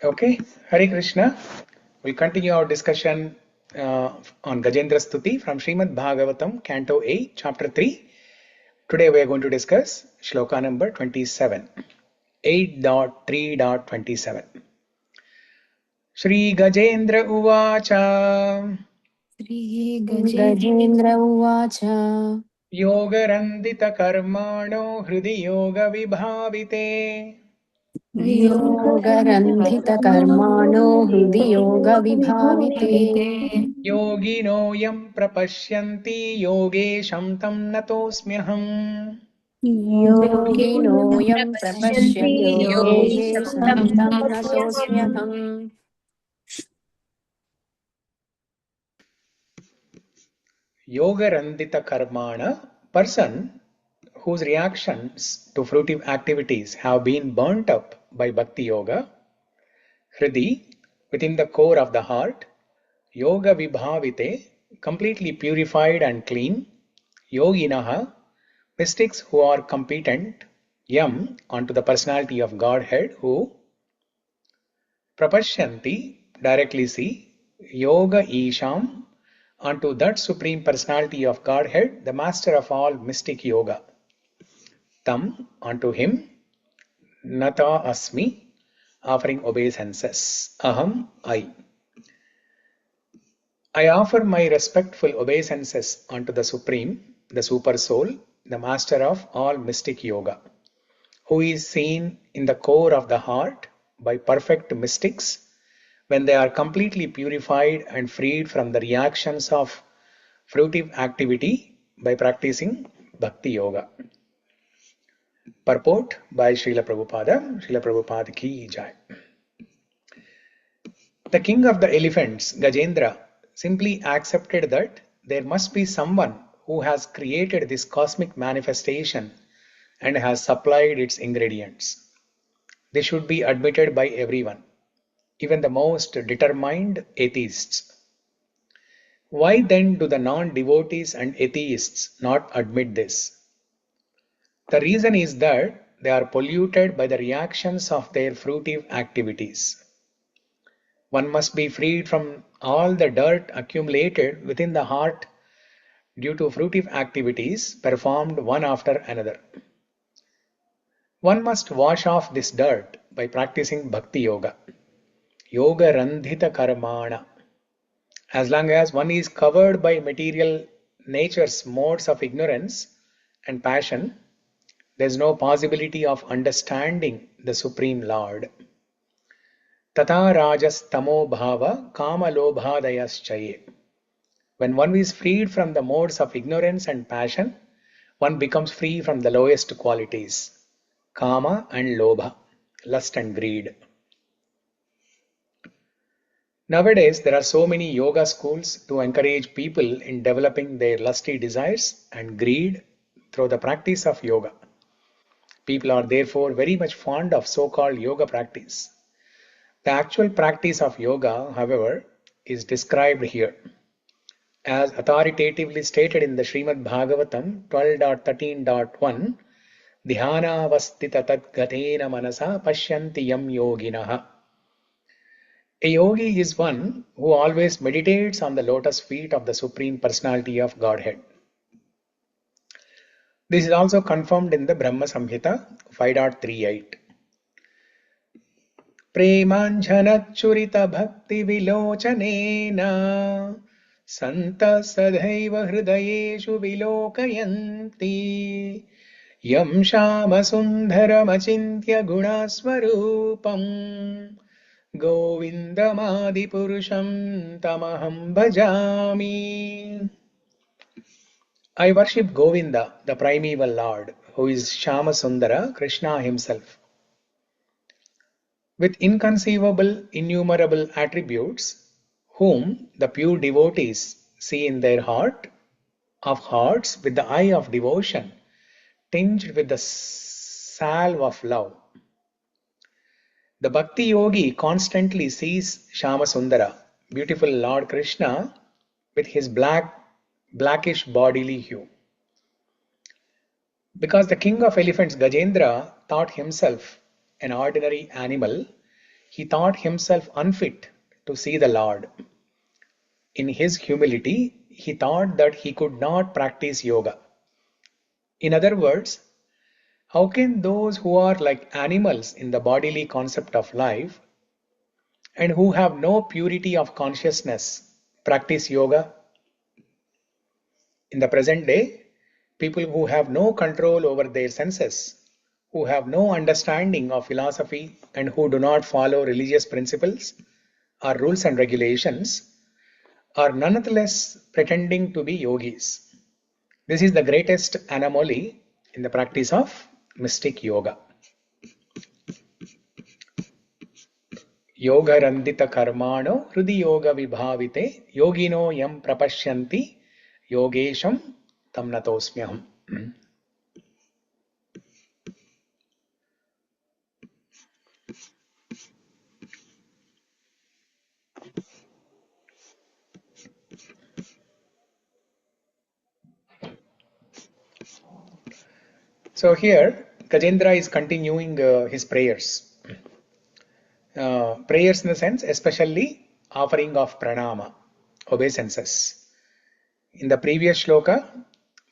Okay, Hare Krishna. We'll continue our discussion on Gajendra Stuti from Śrīmad-Bhāgavatam, Canto 8, Chapter 3. Today we are going to discuss Shloka number 27, 8.3.27. Shri Gajendra Uvacha Shri Gajendra Uvacha Yogarandita Karmano Hridi Yoga Vibhavite Yogarandhita Karmano Hridi Yoga Vibhavite Yogino Yam Prapashyanti Yogesham Tam Natosmyaham. Yogino Yam Prapashyati Yoge Santam Natosmyaham. Yogarandita Karmana, person whose reactions to fruitive activities have been burnt up by Bhakti Yoga, Hridi, within the core of the heart, Yoga Vibhavite, completely purified and clean, Yoginaha, mystics who are competent, Yam, onto the personality of Godhead, who Prapashyanti, directly see, Yoga Isham, onto that Supreme Personality of Godhead, the Master of all mystic yoga. Tam, onto him, Nata Asmi, offering obeisances. Aham, I. I offer my respectful obeisances unto the Supreme, the Super Soul, the Master of all mystic yoga, who is seen in the core of the heart by perfect mystics when they are completely purified and freed from the reactions of fruitive activity by practicing Bhakti Yoga. Purport by Srila Prabhupada. Srila Prabhupada ki jai. The king of the elephants, Gajendra, simply accepted that there must be someone who has created this cosmic manifestation and has supplied its ingredients. This should be admitted by everyone, even the most determined atheists. Why then do the non-devotees and atheists not admit this? The reason is that they are polluted by the reactions of their fruitive activities. One must be freed from all the dirt accumulated within the heart due to fruitive activities performed one after another. One must wash off this dirt by practicing Bhakti Yoga. Yoga Randhita Karmana. As long as one is covered by material nature's modes of ignorance and passion, there is no possibility of understanding the Supreme Lord. Tata rajas tamo bhava kama lobhadayaschaye. When one is freed from the modes of ignorance and passion, one becomes free from the lowest qualities, kama and lobha, lust and greed. Nowadays, there are so many yoga schools to encourage people in developing their lusty desires and greed through the practice of yoga. People are therefore very much fond of so-called yoga practice. The actual practice of yoga, however, is described here. As authoritatively stated in the Śrīmad-Bhāgavatam 12.13.1, Dhyanavastita tadgatena manasa pashyanti yam yoginaha. A yogi is one who always meditates on the lotus feet of the Supreme Personality of Godhead. This is also confirmed in the Brahma Samhita 5.38. Premanjhanachurita bhakti vilochanena santa sadhaiva hridayeshu vilokayanti yam shama sundaramachintya gunaswarupam Govindamadi Purusham Tamaham Bhajami. I worship Govinda, the primeval Lord, who is Shama Sundara, Krishna himself. With inconceivable, innumerable attributes, whom the pure devotees see in their heart of hearts with the eye of devotion, tinged with the salve of love. The Bhakti Yogi constantly sees Shama Sundara, beautiful Lord Krishna, with his blackish bodily hue. Because the king of elephants Gajendra thought himself an ordinary animal, he thought himself unfit to see the Lord. In his humility, he thought that he could not practice yoga. In other words, how can those who are like animals in the bodily concept of life and who have no purity of consciousness practice yoga? In the present day, people who have no control over their senses, who have no understanding of philosophy and who do not follow religious principles or rules and regulations are nonetheless pretending to be yogis. This is the greatest anomaly in the practice of mystic yoga. Yoga randita karmano hrudi yoga vibhavite yogino yam prapashyanti yogesham tam natosmyaham. So here Gajendra is continuing his prayers. Prayers in the sense, especially offering of pranama, obeisances. In the previous shloka,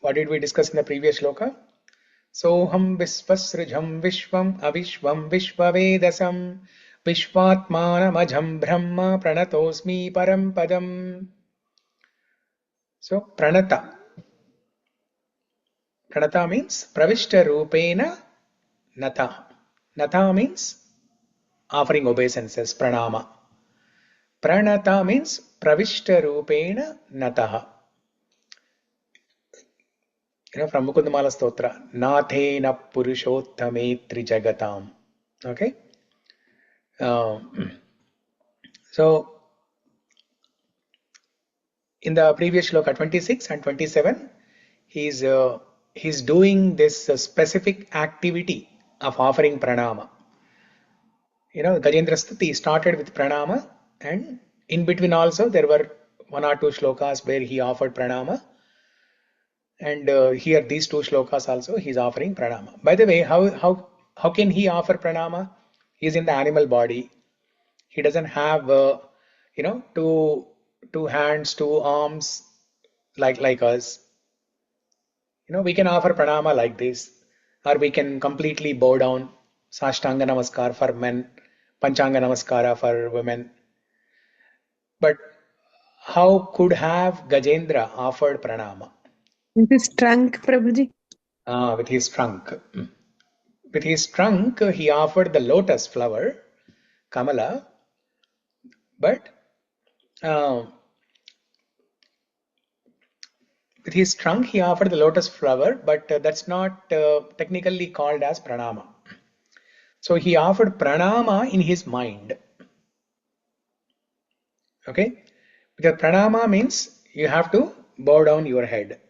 what did we discuss in the previous shloka? Soham visvasrijam vishvam avishvam vishvavedasam vishvatmanamajam brahma pranatosmi param padam. So pranata. Pranata means pravishta rupena nata. Nata means offering obeisances, pranama. Pranata means pravishta rupena nataha. From Mukundamala Stotra, Nathena Purushottametri Jagatam. Okay? So, in the previous shloka 26 and 27, he's doing this specific activity of offering pranama. Gajendra Stuti started with pranama, and in between also there were one or two shlokas where he offered pranama. And here these two shlokas also he's offering pranama. By the way, how can he offer pranama? He's in the animal body. He doesn't have two hands, two arms like us. We can offer pranama like this, or we can completely bow down, Sashtanga Namaskar for men, Panchanga Namaskara for women. But how could have Gajendra offered pranama? With his trunk, Prabhuji. With his trunk. With his trunk, he offered the lotus flower, Kamala, but with his trunk he offered the lotus flower, but that's not technically called as pranama. So he offered pranama in his mind. Okay? Because pranama means you have to bow down your head,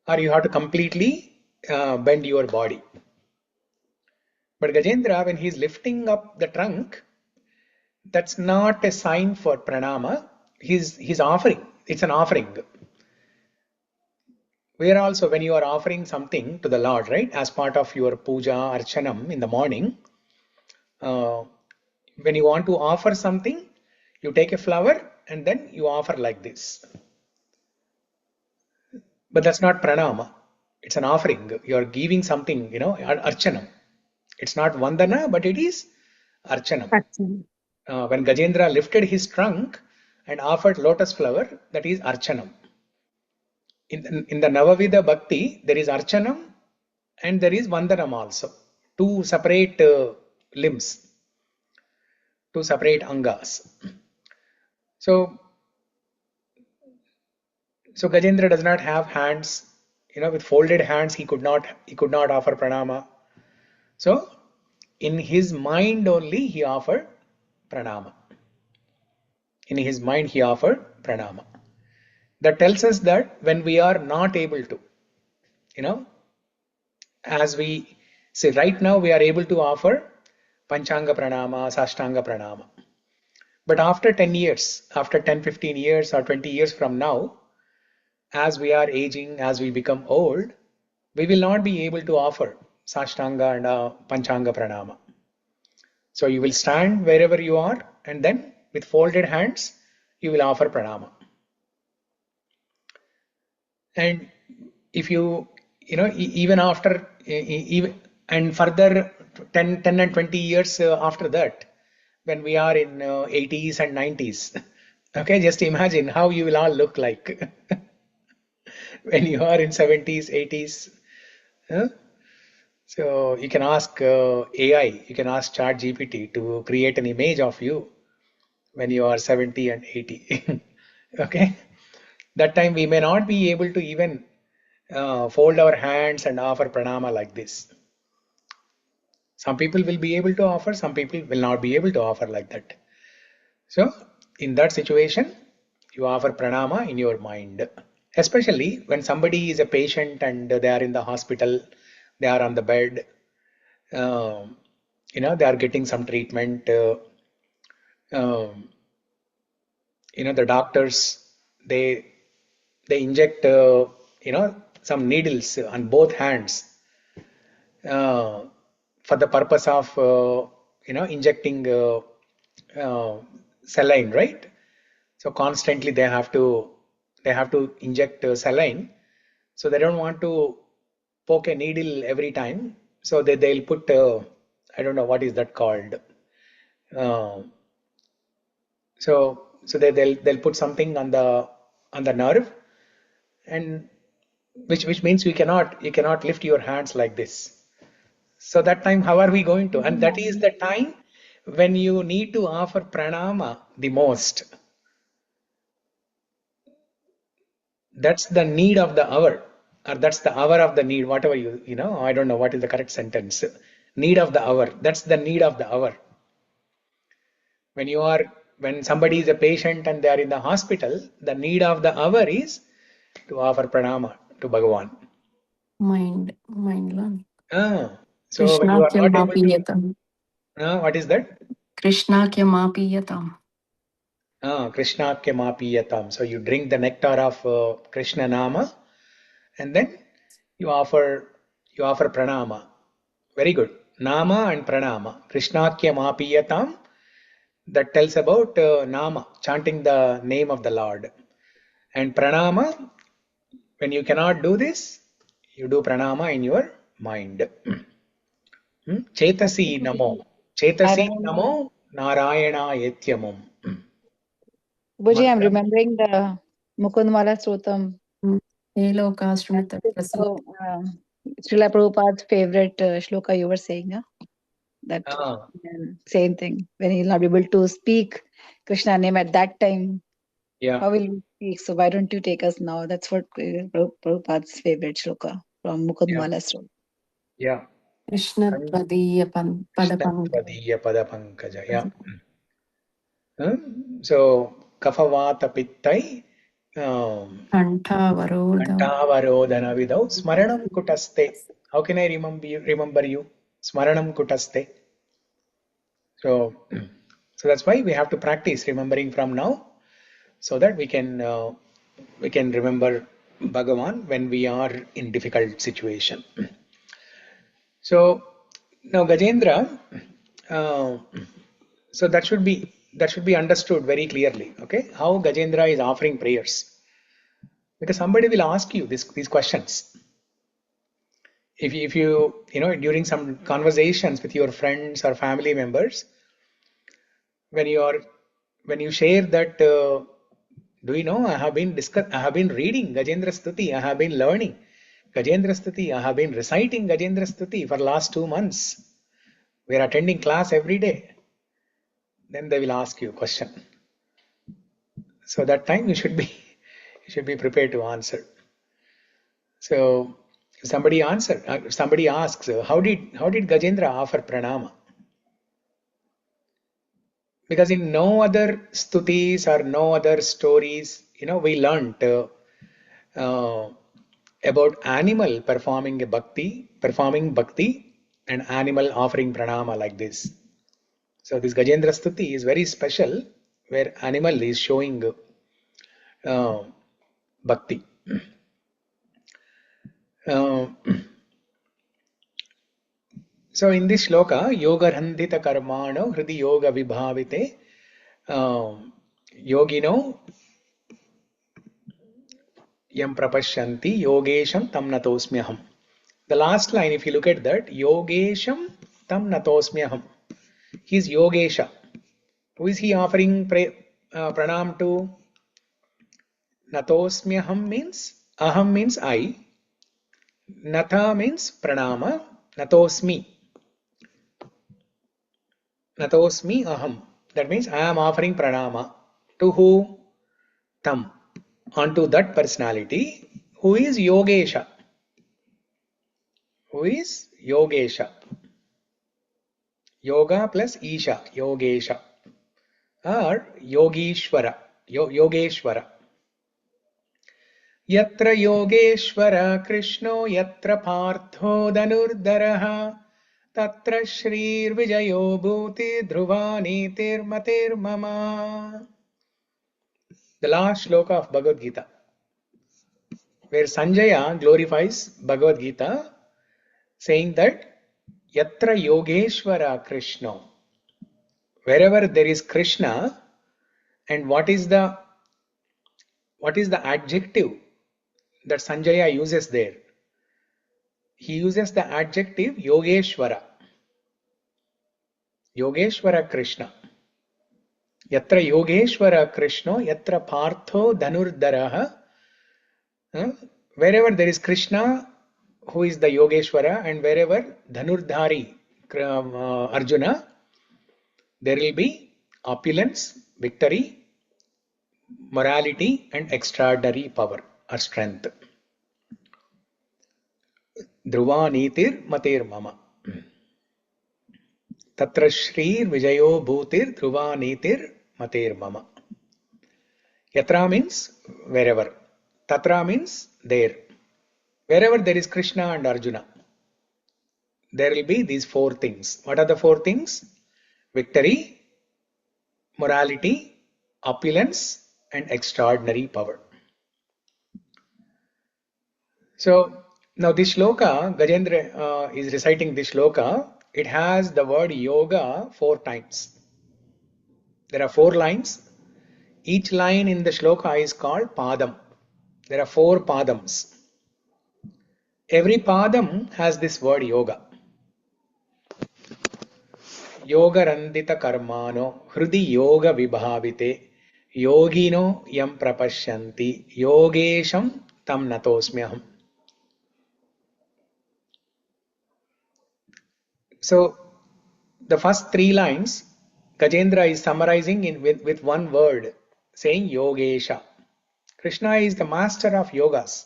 or you have to completely bend your body. But Gajendra, when he's lifting up the trunk, that's not a sign for pranama. He's offering. It's an offering. Where also when you are offering something to the Lord, right, as part of your puja, archanam in the morning, when you want to offer something, you take a flower and then you offer like this. But that's not pranama. It's an offering. You are giving something, archanam. It's not vandana, but it is archanam. When Gajendra lifted his trunk and offered lotus flower, that is archanam. In the Navavida Bhakti, there is archanam and there is vandanam also. Two separate limbs, two separate angas. So Gajendra does not have hands. With folded hands, he could not offer pranama. So in his mind only he offered pranama. In his mind he offered pranama. That tells us that when we are not able to, as we say right now, we are able to offer Panchanga pranama, Sashtanga pranama. But after 10 years, after 10, 15 years or 20 years from now, as we are aging, as we become old, we will not be able to offer Sashtanga and Panchanga pranama. So you will stand wherever you are, and then with folded hands, you will offer pranama. And if even after, even and further 10 and 20 years after that, when we are in 80s and 90s, okay, just imagine how you will all look like when you are in 70s, 80s. Huh? So you can ask AI, you can ask ChatGPT to create an image of you when you are 70 and 80. Okay, that time we may not be able to even fold our hands and offer pranama like this. Some people will be able to offer, some people will not be able to offer like that. So in that situation, you offer pranama in your mind. Especially when somebody is a patient and they are in the hospital, they are on the bed, they are getting some treatment. Um, the doctors, they inject some needles on both hands uh, for the purpose of injecting saline, right? So constantly they have to inject saline, so they don't want to poke a needle every time, so they'll put I don't know what is that called. uh, so they'll put something on the nerve, and which means you cannot lift your hands like this. So that time, how are we going to? And that is the time when you need to offer pranama the most. That's the need of the hour, or that's the hour of the need, whatever I don't know what is the correct sentence. Need of the hour. That's the need of the hour. When somebody is a patient and they are in the hospital, the need of the hour is to offer pranama to Bhagavan. Mind learn. So when you are not able to, Krishna what is that? Krishna Kyamapiyatam. Krishna Kyamapiyatam. So you drink the nectar of Krishna Nama, and then you offer pranama. Very good. Nama and pranama. Krishna Kyamapiyatam. That tells about Nama, chanting the name of the Lord. And pranama, when you cannot do this, you do pranama in your mind. Chetasi namo. I Chetasi remember. namo Narayana Yetyamum. Buji, I'm remembering the Mukundmala Srotam. Elokasmita Prasad. So, Srila Prabhupada's favorite shloka you were saying, huh? That same thing. When he'll not be able to speak Krishna name at that time, Yeah. how will you speak? So why don't you take us now? That's what Prabhupada's favorite shloka from Mukundmala Srotam. Yeah. Krishna Tvadiya Padapankaj. Padapankaja. Yeah. So Kafavata Pittai Kantavarodhana Vidau Smaranam Kutaste. How can I remember you? Smaranam Kutaste. So that's why we have to practice remembering from now, so that we can remember Bhagavan when we are in difficult situation. So now Gajendra, uh, so that should be understood very clearly. Okay, how Gajendra is offering prayers, because somebody will ask you these questions. If you during some conversations with your friends or family members, when you share that, do you know, I have been reading Gajendra Stuti, I have been learning Gajendra Stuti, I have been reciting Gajendra Stuti for last 2 months. We are attending class every day. Then they will ask you a question. So that time you should be prepared to answer. So if somebody asks, how did Gajendra offer pranama? Because in no other stutis or no other stories, we learnt about animal performing bhakti, and animal offering pranama like this. So this Gajendra Stuti is very special, where animal is showing bhakti. So in this shloka, yoga randhita karmano hridi yoga vibhavite yogino yam prapashyanti yogesham tam natosmyaham. The last line, if you look at that, yogesham tam natosmyaham. He is yogesha. Who is he offering pranam to? Natosmyaham means, aham means I. Natha means pranama. Natosmi. Natosmi aham. That means I am offering pranama. To who? Tam. Onto that personality who is yogesha. Who is yogesha. Yoga plus isha. Yogesha. Or yogishvara. Yogeshvara. Yatra yogeshvara Krishno yatra partho dhanurdaraha tatra shrir vijayo bhuti dhruvanitir matir mama. The last shloka of Bhagavad Gita, where Sanjaya glorifies Bhagavad Gita, saying that Yatra Yogeshwara Krishna, wherever there is Krishna, and what is the adjective that Sanjaya uses there? He uses the adjective Yogeshwara. Yogeshwara Krishna. Yatra Yogeshwara Krishna, Yatra Partho Dhanurdaraha. Wherever there is Krishna, who is the Yogeshwara, and wherever Dhanurdhari Arjuna, there will be opulence, victory, morality, and extraordinary power or strength. Dhruva nitir matir mama. Tatra shrir vijayo bhutir dhruva nitir matir mama. Yatra means wherever. Tatra means there. Wherever there is Krishna and Arjuna, there will be these four things. What are the four things? Victory, morality, opulence, and extraordinary power. So now this shloka, Gajendra is reciting this shloka. It has the word yoga 4 times. There are 4 lines. Each line in the shloka is called padam. There are 4 padams. Every padam has this word yoga. Yoga randita karmano hridi yoga vibhavite yogino yam prapashyanti yogesham tam natosmyaham. So the first 3 lines Gajendra is summarizing with one word, saying yogesha. Krishna is the master of yogas.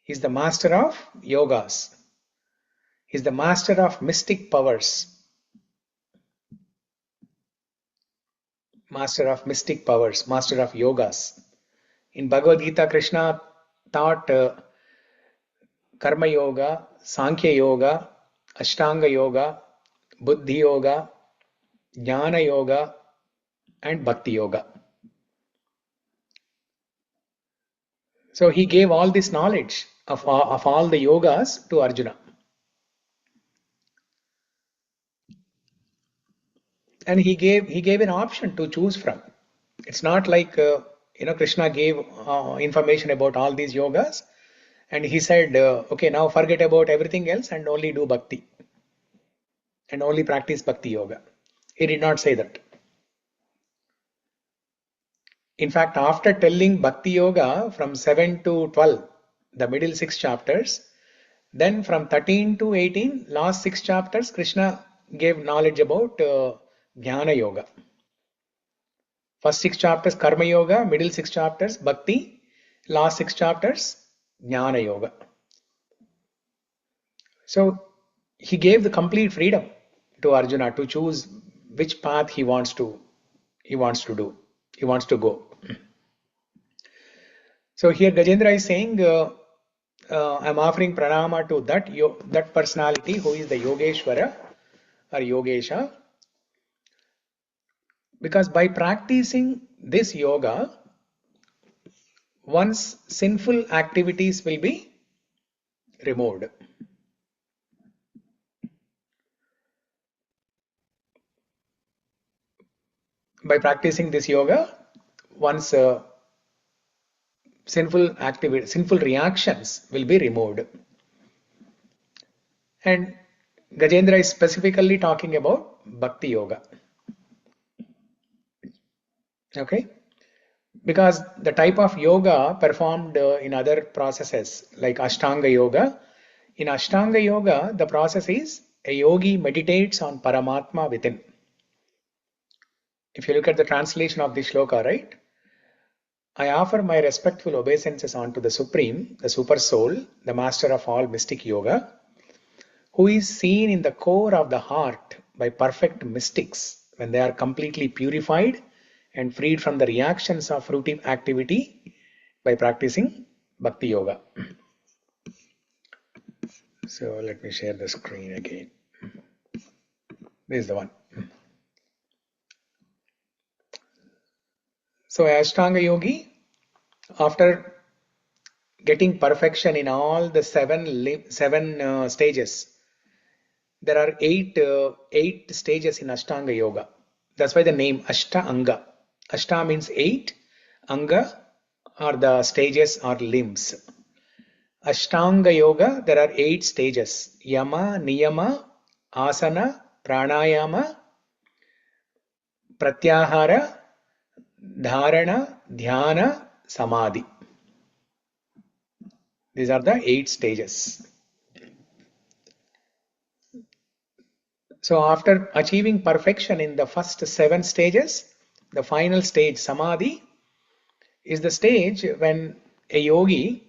He is the master of yogas. He is the master of mystic powers. Master of mystic powers, master of yogas. In Bhagavad Gita, Krishna taught Karma Yoga, Sankhya Yoga, Ashtanga Yoga, Buddhi Yoga, Jnana Yoga, and Bhakti Yoga. So he gave all this knowledge of all the yogas to Arjuna. And he gave an option to choose from. It's not like Krishna gave information about all these yogas and he said, okay, now forget about everything else and only do bhakti and only practice Bhakti Yoga. He did not say that. In fact, after telling Bhakti Yoga from 7 to 12, the middle 6 chapters, then from 13 to 18, last 6 chapters, Krishna gave knowledge about Jnana Yoga. First 6 chapters Karma Yoga, middle 6 chapters Bhakti, last 6 chapters Jnana Yoga. So he gave the complete freedom to Arjuna to choose which path he wants to go. So here Gajendra is saying, I'm offering pranama to that personality who is the Yogeshwara or Yogesha, because by practicing this yoga, one's sinful activities will be removed. by practicing this yoga, one's sinful reactions will be removed. And Gajendra is specifically talking about Bhakti Yoga. Okay? Because the type of yoga performed in other processes like Ashtanga Yoga, in Ashtanga Yoga, the process is a yogi meditates on Paramatma within. If you look at the translation of this shloka, right? I offer my respectful obeisances unto the Supreme, the Super Soul, the Master of all mystic yoga, who is seen in the core of the heart by perfect mystics when they are completely purified and freed from the reactions of fruitive activity by practicing Bhakti Yoga. So let me share the screen again. This is the one. So Ashtanga Yogi, after getting perfection in all the seven stages, there are eight stages in Ashtanga Yoga. That's why the name Ashtanga. Ashta means 8. Anga are the stages or limbs. Ashtanga Yoga, there are 8 stages. Yama, Niyama, Asana, Pranayama, Pratyahara, Dharana, Dhyana, Samadhi. These are the 8 stages. So after achieving perfection in the first 7 stages, the final stage, Samadhi, is the stage when a yogi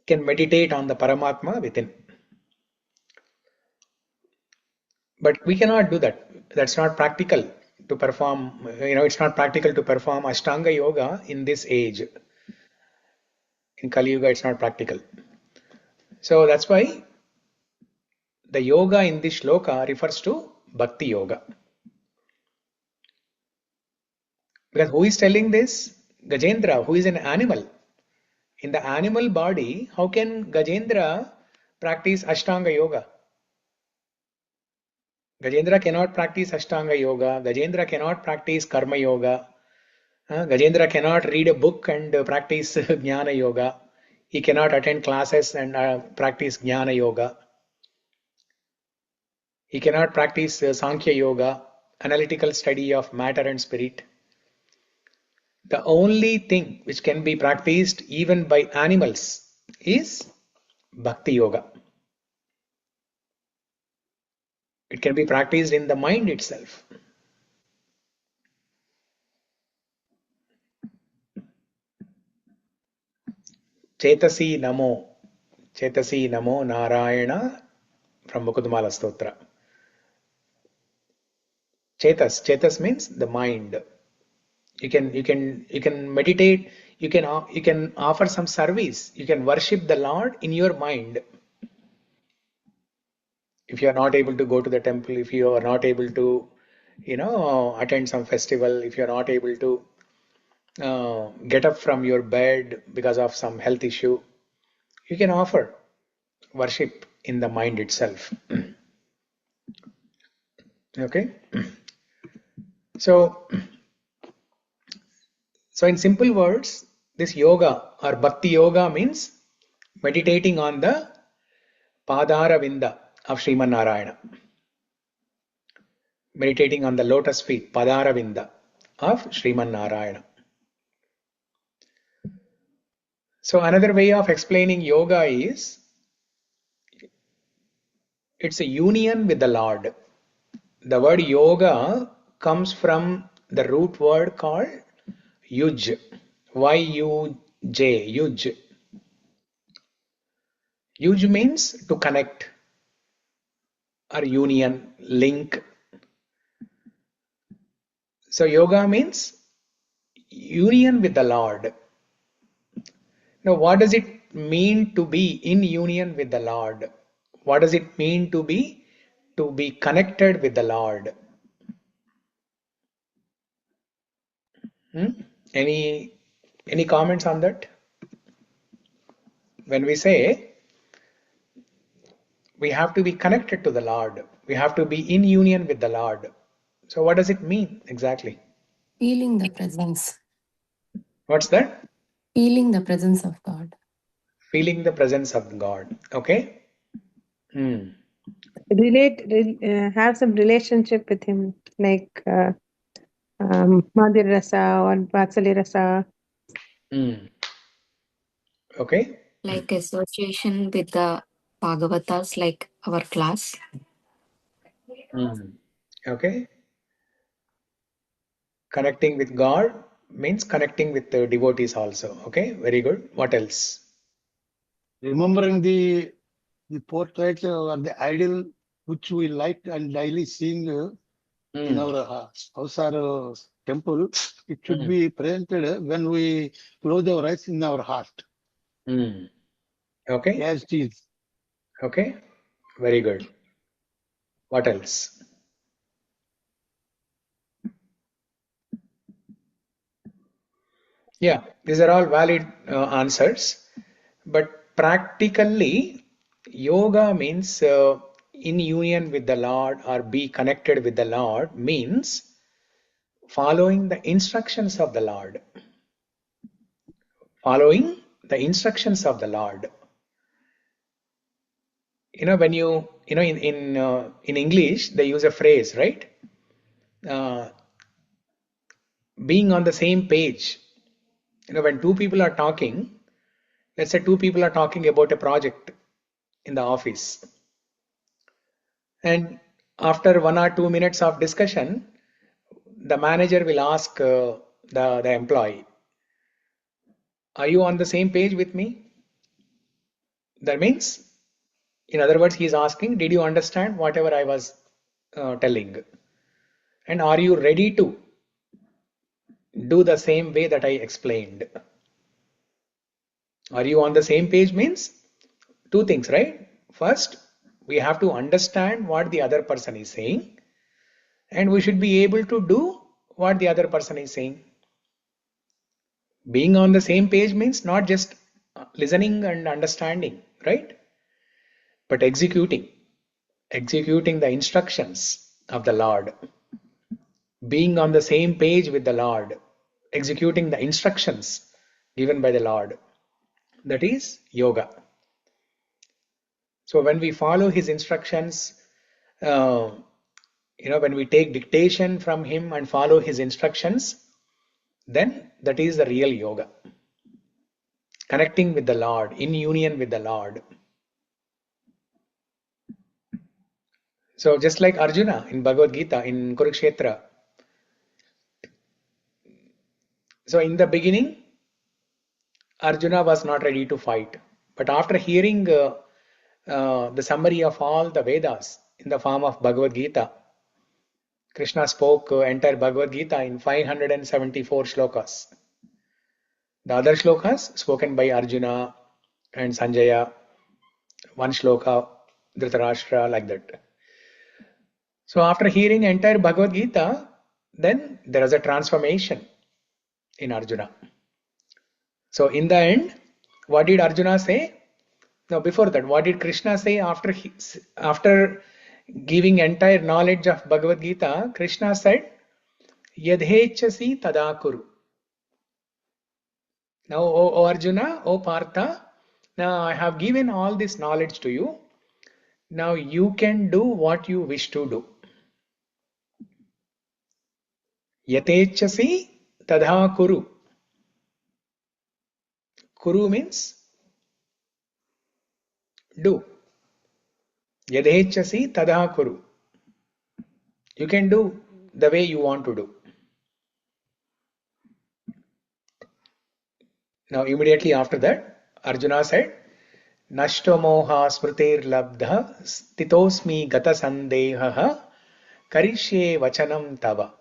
can meditate on the Paramatma within. But we cannot do that. That's not practical to perform, it's not practical to perform Ashtanga Yoga in this age. In Kali Yuga, it's not practical. So that's why the yoga in this shloka refers to Bhakti Yoga. Because who is telling this? Gajendra, who is an animal. In the animal body, how can Gajendra practice Ashtanga Yoga? Gajendra cannot practice Ashtanga Yoga. Gajendra cannot practice Karma Yoga. Gajendra cannot read a book and practice Jnana Yoga. He cannot attend classes and practice Jnana Yoga. He cannot practice Sankhya Yoga, analytical study of matter and spirit. The only thing which can be practiced even by animals is Bhakti Yoga. It can be practiced in the mind itself. Chetasi Namo Narayana from Mukudmala Stotra. Chetas means the mind. You can meditate. You can offer some service. You can worship the Lord in your mind. If you are not able to go to the temple, if you are not able to, attend some festival, if you are not able to get up from your bed because of some health issue, you can offer worship in the mind itself. Okay. So in simple words, this yoga or Bhakti Yoga means meditating on the Padara Vinda of Śrīmad-Narāyana. Meditating on the lotus feet, Padara Vinda of Śrīmad-Narāyana. So another way of explaining yoga is it's a union with the Lord. The word yoga comes from the root word called yuj. Y-U-J, yuj. Yuj means to connect or union, link. So yoga means union with the Lord. Now what does it mean to be in union with the Lord? What does it mean to be connected with the Lord? Any comments on that? When we say we have to be connected to the Lord, we have to be in union with the Lord, So what does it mean exactly? Feeling the presence. What's that? Feeling the presence of God. Feeling the presence of God. Okay. Have some relationship with him, like Madhurya Rasa or Vatsalya Rasa. Okay. Like association with the Bhagavatas, like our class. Okay. Connecting with God means connecting with the devotees also. Okay. Very good. What else? Remembering the portrait or the idol which we like and daily seeing in our house or temple, it should be presented when we close our eyes in our heart. Okay. As it is. Okay. Very good. What else? Yeah, these are all valid answers. But practically, yoga means in union with the Lord or be connected with the Lord means following the instructions of the Lord. Following the instructions of the Lord. You know, when in English they use a phrase, right? Being on the same page. You know, when two people are talking, let's say two people are talking about a project in the office, and after 1 or 2 minutes of discussion, the manager will ask the employee, "Are you on the same page with me?" That means, in other words, he is asking, "Did you understand whatever I was telling? And are you ready to do the same way that I explained?" Are you on the same page means two things, right? First, we have to understand what the other person is saying, and we should be able to do what the other person is saying. Being on the same page means not just listening and understanding, right? But executing the instructions of the Lord. Being on the same page with the Lord, executing the instructions given by the Lord. That is yoga. So when we follow his instructions, when we take dictation from him and follow his instructions, then that is the real yoga. Connecting with the Lord, in union with the Lord. So just like Arjuna in Bhagavad Gita, in Kurukshetra. So in the beginning, Arjuna was not ready to fight. But after hearing the summary of all the Vedas in the form of Bhagavad Gita, Krishna spoke entire Bhagavad Gita in 574 shlokas. The other shlokas spoken by Arjuna and Sanjaya, one shloka, Dhritarashtra, like that. So after hearing entire Bhagavad Gita, then there is a transformation in Arjuna. So in the end, what did Arjuna say? Now before that, what did Krishna say after giving entire knowledge of Bhagavad Gita? Krishna said, Yadhechasi tadakuru. Now, O Arjuna, O Partha, now I have given all this knowledge to you. Now you can do what you wish to do. Yatechasi tadha kuru. Kuru means do. Yadhechasi tadha kuru. You can do the way you want to do. Now immediately after that, Arjuna said, Nashto moha smritir labdha stitosmi gata sandehaha karishye vachanam tava.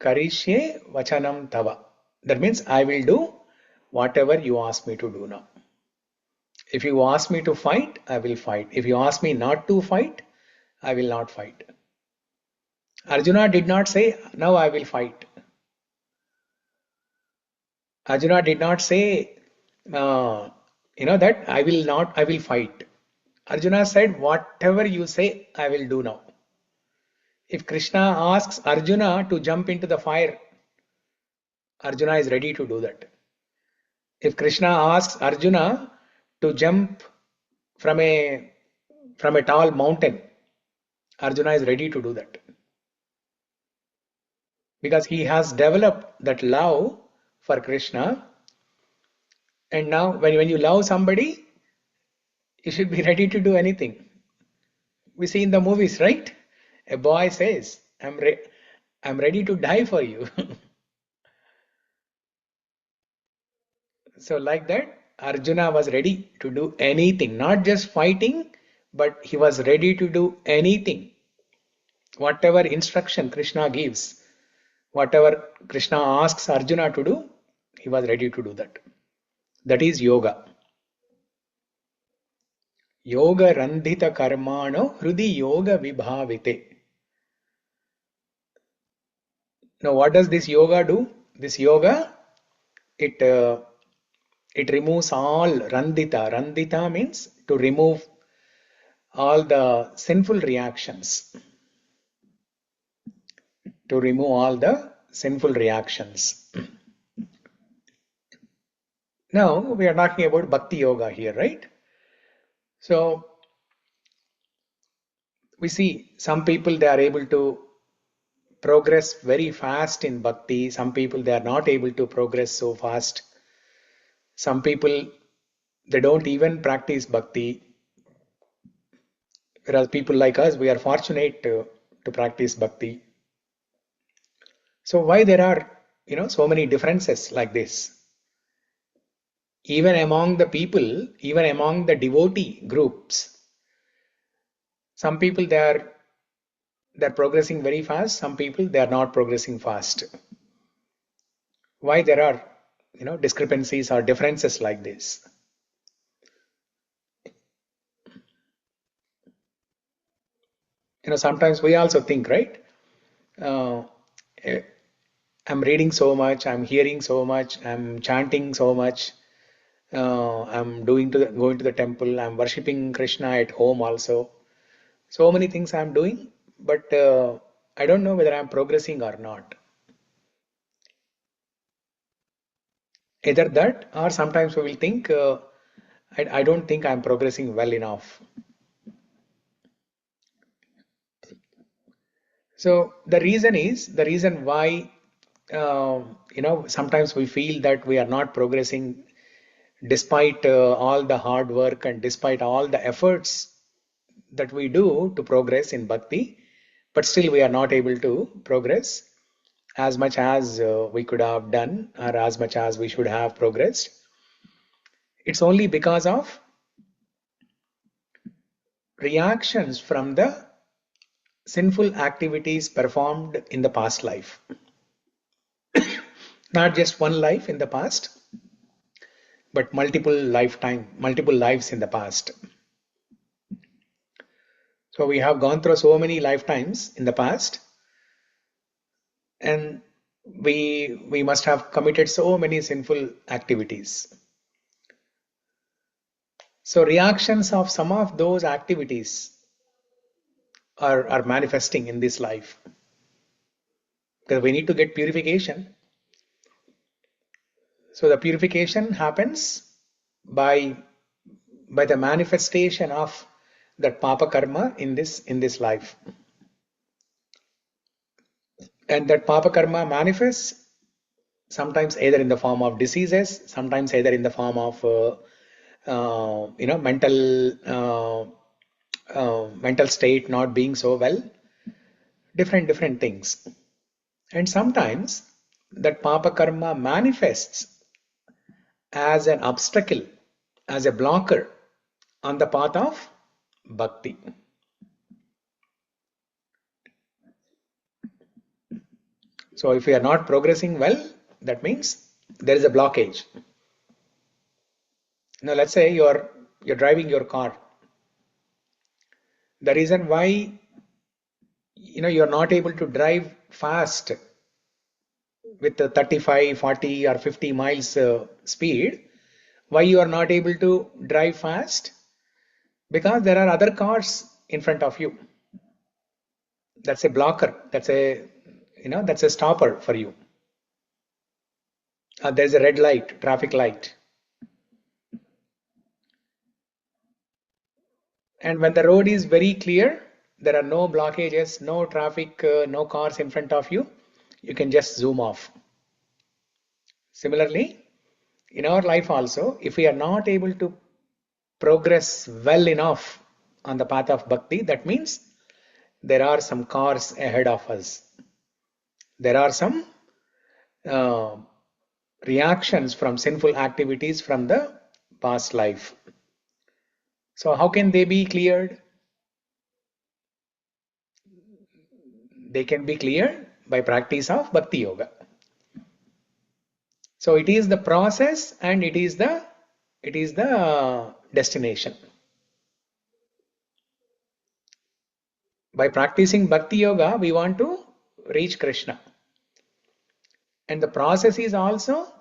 Karishye vachanam tava. That means I will do whatever you ask me to do now. If you ask me to fight, I will fight. If you ask me not to fight, I will not fight. Arjuna did not say, now I will fight. Arjuna did not say, that I will fight. Arjuna said, whatever you say, I will do now. If Krishna asks Arjuna to jump into the fire, Arjuna is ready to do that. If Krishna asks Arjuna to jump from a tall mountain, Arjuna is ready to do that. Because he has developed that love for Krishna. And now when you love somebody, you should be ready to do anything. We see in the movies, right? A boy says, I'm ready to die for you. So like that, Arjuna was ready to do anything, not just fighting, but he was ready to do anything. Whatever instruction Krishna gives, whatever Krishna asks Arjuna to do, he was ready to do that. That is yoga. Yoga randhita karmano hrudi yoga vibhavite. Now what does this yoga do? This yoga, it removes all randhita. Randhita means to remove all the sinful reactions. To remove all the sinful reactions. Now we are talking about Bhakti Yoga here, right? So we see some people, they are able to progress very fast in Bhakti. Some people, they are not able to progress so fast. Some people, they don't even practice Bhakti. Whereas people like us, we are fortunate to practice Bhakti. So why there are, so many differences like this? Even among the people, even among the devotee groups, some people they're progressing very fast, some people they are not progressing fast. Why there are discrepancies or differences like this? Sometimes we also think, right? I'm reading so much, I'm hearing so much, I'm chanting so much, I'm going to the temple, I'm worshipping Krishna at home also. So many things I'm doing, but I don't know whether I'm progressing or not. Either that, or sometimes we will think, I don't think I'm progressing well enough. So the reason why, sometimes we feel that we are not progressing despite all the hard work and despite all the efforts that we do to progress in Bhakti, but still we are not able to progress as much as we could have done or as much as we should have progressed. It's only because of reactions from the sinful activities performed in the past life. Not just one life in the past, but multiple lives in the past. So we have gone through so many lifetimes in the past, and we must have committed so many sinful activities. So reactions of some of those activities are manifesting in this life. Because we need to get purification. So the purification happens by the manifestation of that papa karma in this life. And that papa karma manifests sometimes either in the form of diseases, sometimes either in the form of mental state not being so well, different things. And sometimes that papa karma manifests as an obstacle, as a blocker on the path of bhakti. So if we are not progressing well, that means there is a blockage. Now let's say you're driving your car. The reason why you're not able to drive fast with 35, 40 or 50 miles speed, why you are not able to drive fast? Because there are other cars in front of you. That's a blocker. That's a stopper for you. There's a red light, traffic light. And when the road is very clear, there are no blockages, no traffic, no cars in front of you, you can just zoom off. Similarly, in our life also, if we are not able to progress well enough on the path of bhakti, that means there are some cars ahead of us. There are some reactions from sinful activities from the past life. So how can they be cleared? They can be cleared by practice of Bhakti Yoga. So it is the process and it is the destination. By practicing Bhakti Yoga, we want to reach Krishna. And the process is also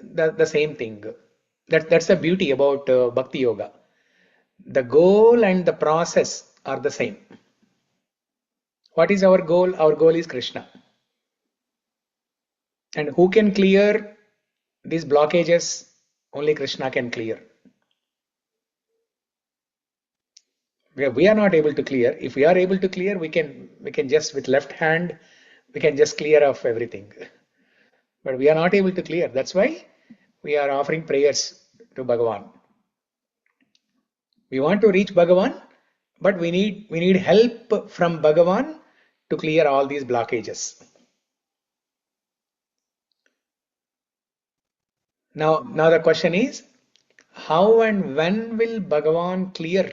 the same thing. That's the beauty about Bhakti Yoga. The goal and the process are the same. What is our goal? Our goal is Krishna. And who can clear these blockages? Only Krishna can clear. We are not able to clear. If we are able to clear, we can just with left hand, we can just clear off everything. But we are not able to clear. That's why we are offering prayers to Bhagavan. We want to reach Bhagavan, but we need help from Bhagavan to clear all these blockages. Now the question is, how and when will Bhagavan clear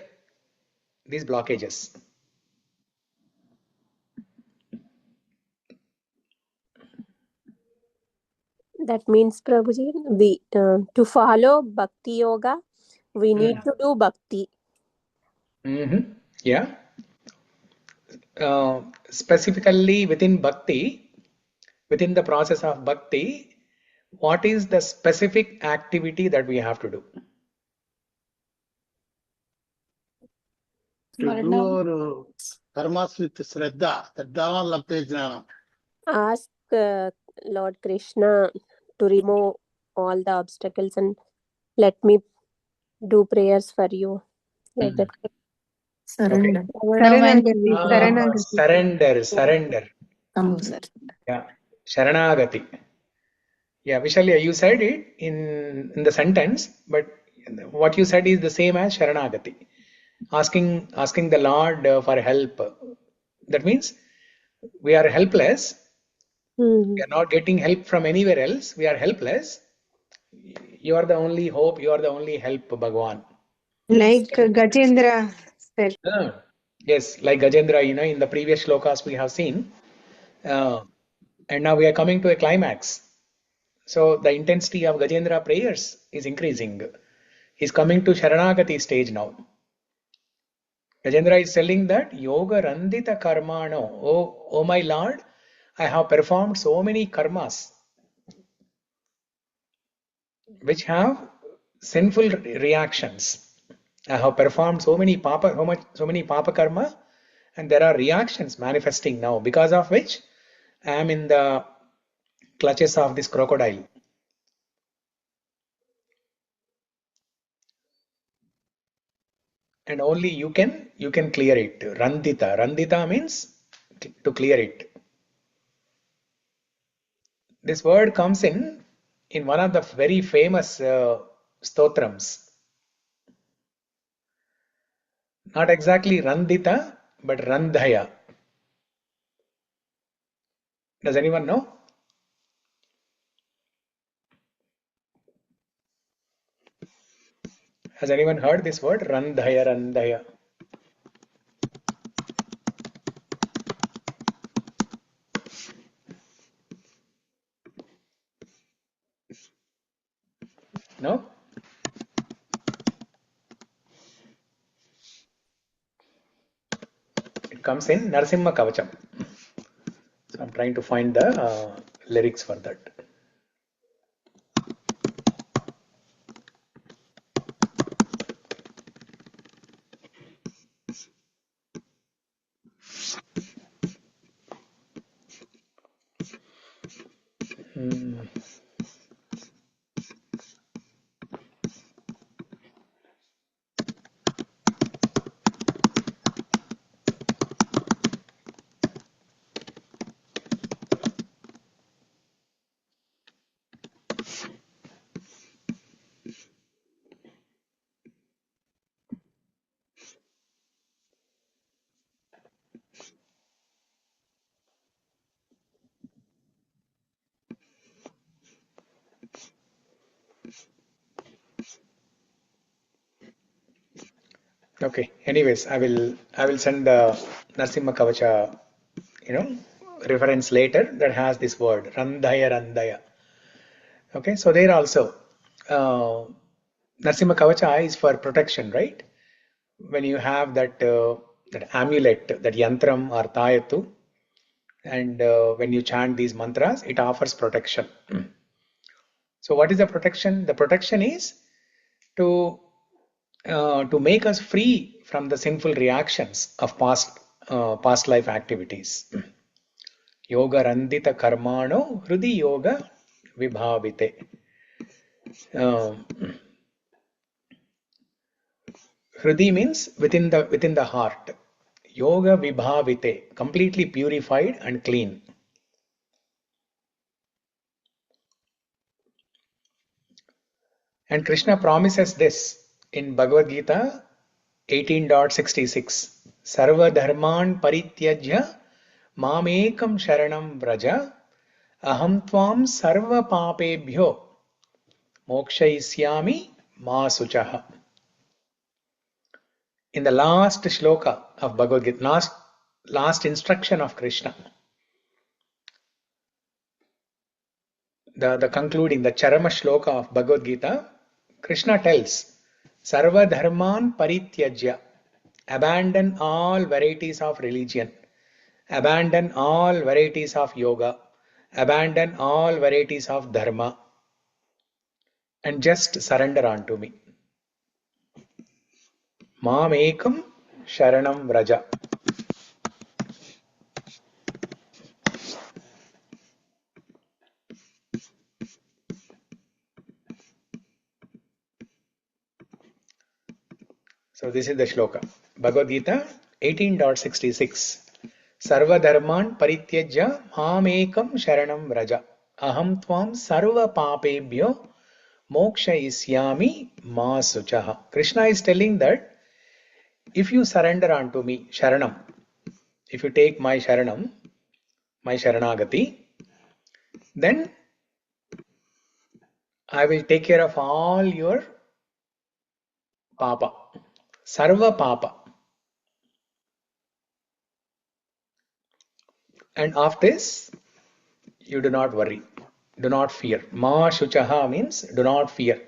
these blockages? That means, Prabhuji, we to follow Bhakti Yoga, we need to do Bhakti. Yeah. Specifically within Bhakti, within the process of Bhakti, what is the specific activity that we have to do? To do our karmas with Shraddha, Shraddhavan Labdhe Jnanam. Ask Lord Krishna to remove all the obstacles and let me do prayers for you. Like that. Surrender. Surrender. Complete. Yeah, śaraṇāgati. Yeah, Vishalya, you said it in the sentence, but what you said is the same as śaraṇāgati. Asking the Lord for help. That means we are helpless. We are not getting help from anywhere else. We are helpless. You are the only hope. You are the only help, Bhagavan. Like Gajendra said. Yes, like Gajendra, in the previous shlokas we have seen. And now we are coming to a climax. So the intensity of Gajendra prayers is increasing. He's coming to śaraṇāgati stage now. Gajendra is telling that yoga randita karmano. Oh my Lord, I have performed so many karmas which have sinful reactions. I have performed so many papa karma, and there are reactions manifesting now, because of which I am in the clutches of this crocodile. And only you can clear it. Randita. Randita means to clear it. This word comes in one of the very famous stotrams. Not exactly Randita, but Randhaya. Does anyone know? Has anyone heard this word? Randhaya, Randhaya. No? It comes in Narasimha Kavacham. So I'm trying to find the lyrics for that. Hmm. Okay. Anyways, I will send the Narsimha Kavacha, reference later that has this word Randhaya Randhaya. Okay. So there also, Narsimha Kavacha is for protection, right? When you have that amulet, that yantram or tayatu, and when you chant these mantras, it offers protection. So what is the protection? The protection is to make us free from the sinful reactions of past life activities. Yoga randita karmano hrudi yoga vibhavite. Hrudi means within the heart. Yoga vibhavite, completely purified and clean. And Krishna promises this in Bhagavad Gita 18.66. Sarva dharman parityajya mamekam sharanam vraja aham tvam sarva papebhyo mokshayisyami ma suchaha. In the last shloka of Bhagavad Gita, last instruction of Krishna, the concluding, the Charama shloka of Bhagavad Gita, Krishna tells, Sarva dharman parityajya, abandon all varieties of religion, abandon all varieties of yoga, abandon all varieties of dharma, and just surrender unto me. Mam ekam sharanam vraja. So this is the shloka. Bhagavad Gita 18.66. Sarva dharman parityajya mam ekam sharanam vraja. Aham tvam sarva papebhyo mokshayisyami ma suchaha. Krishna is telling that if you surrender unto me, sharanam, if you take my sharanam, my śaraṇāgati, then I will take care of all your papa, sarva papa. And of this, you do not worry, do not fear. Ma shuchaha means do not fear.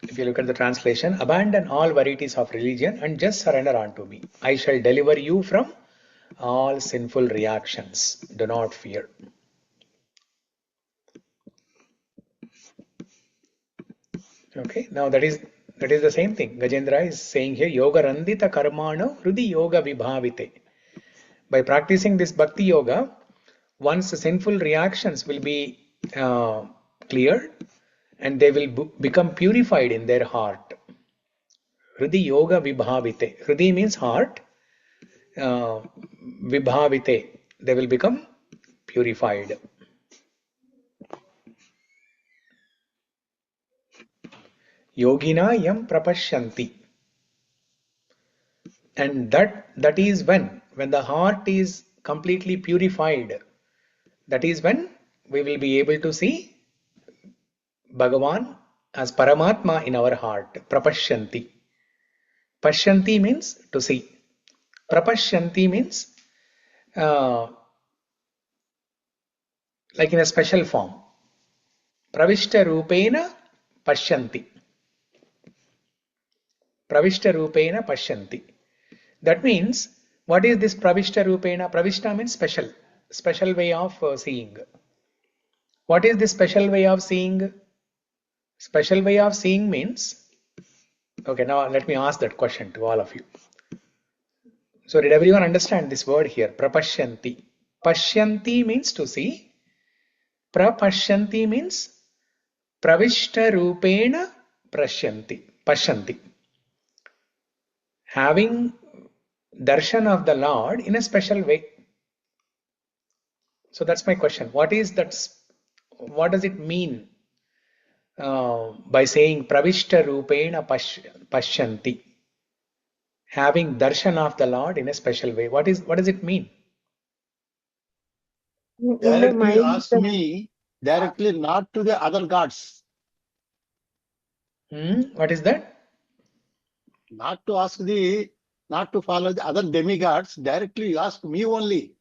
If you look at the translation, abandon all varieties of religion and just surrender unto me. I shall deliver you from all sinful reactions. Do not fear. Okay, now that is the same thing. Gajendra is saying here, Yoga randita karmano hrudi yoga vibhavite. By practicing this Bhakti Yoga, one's sinful reactions will be cleared and they will become purified in their heart. Hridi yoga vibhavite. Hridi means heart. Vibhavite. They will become purified. Yogina yam prapashyanti. And that is when the heart is completely purified, that is when we will be able to see Bhagavan as Paramatma in our heart. Prapashyanti. Pashyanti means to see. Prapashyanti means like in a special form. Pravishta rupena pashyanti. Pravishta rupena pashyanti. That means, what is this pravishta rupena? Pravishta means special way of seeing. What is this special way of seeing? Special way of seeing means, okay, now let me ask that question to all of you. So did everyone understand this word here? Prapashyanti. Pashyanti means to see. Prapashyanti means pravishta rupena pashyanti. Having darshan of the Lord in a special way. So that's my question. What is that? What does it mean by saying pravishta rupena pashyanti? Having darshan of the Lord in a special way. What does it mean? In the Directly mind, ask me, directly not to the other gods. What is that? Not to follow the other demigods. Directly ask me only.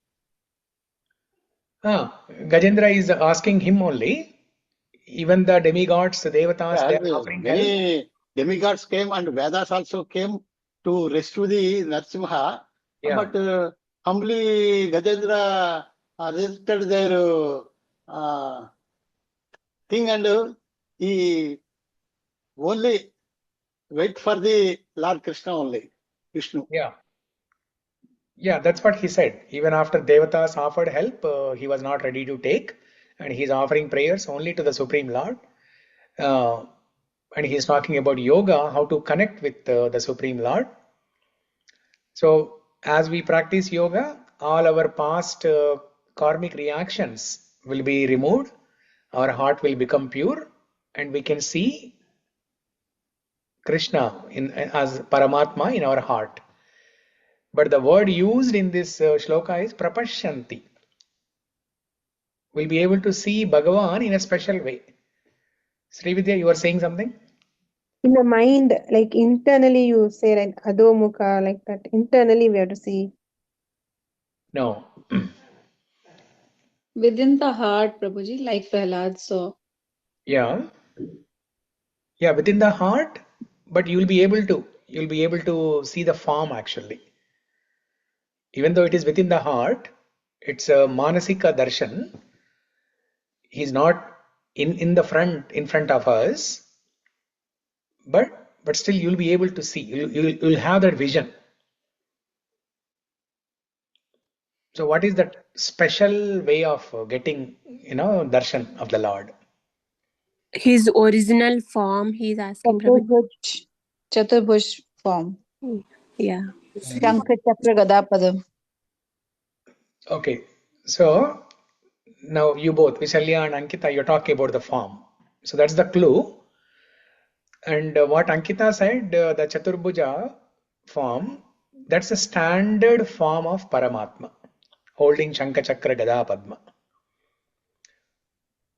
Gajendra is asking him only. Even the demigods, the devatas, they are offering help. Many demigods came and Vedas also came to rescue the Narsimha. Yeah. But humbly Gajendra resisted their thing, and he only wait for the Lord Krishna only, Vishnu. Yeah, that's what he said. Even after devatas offered help, he was not ready to take, and he's offering prayers only to the Supreme Lord. And he's talking about yoga, how to connect with the Supreme Lord. So as we practice yoga, all our past karmic reactions will be removed. Our heart will become pure, and we can see Krishna as Paramatma in our heart. But the word used in this shloka is prapashyanti. We'll be able to see Bhagavan in a special way. Srividya, you were saying something? in the mind, like internally you say like adhomukha, like that. Internally we have to see. No. Within the heart, Prabhuji, like Prahlad saw. Yeah, within the heart, but you'll be able to see the form actually. Even though it is within the heart, it's a manasika darshan. He's not in front of us, but still you'll be able to see. You'll have that vision. So what is that special way of getting darshan of the Lord? His original form, he's asking Prabhu. Chaturbhuj form. Yeah. Shankha Chakra Gadapadam. Okay, so now you both, Vishalya and Ankita, you're talking about the form. So that's the clue. And what Ankita said, the Chaturbhuja form, that's a standard form of Paramatma, holding Shankha Chakra Gada Padma.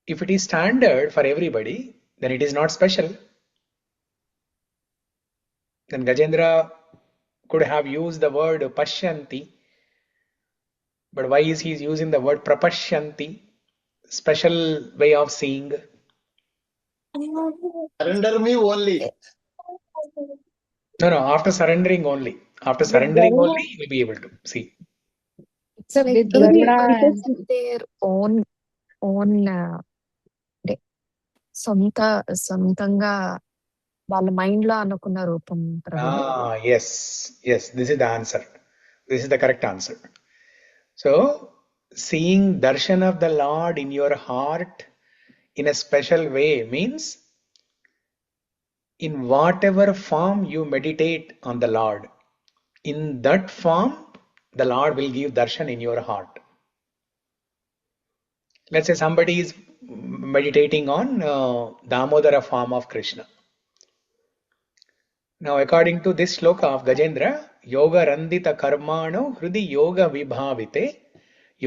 If it is standard for everybody, then it is not special. Then Gajendra could have used the word Pashyanti, but why is he using the word Prapashyanti? Special way of seeing. Surrender me only. No, after surrendering only. After surrendering only, you will be able to see. So like With they Garuda have their own అంటే సొంతంగా వాళ్ళ mind లో అనుకున్న రూపం ప్రభు. Yes, this is the answer. This is the correct answer. So seeing darshan of the Lord in your heart in a special way means in whatever form you meditate on the Lord, in that form the Lord will give darshan in your heart. Let's say somebody is meditating on Damodara form of Krishna. Now according to this shloka of Gajendra, yoga randita karmano hridi yoga vibhavite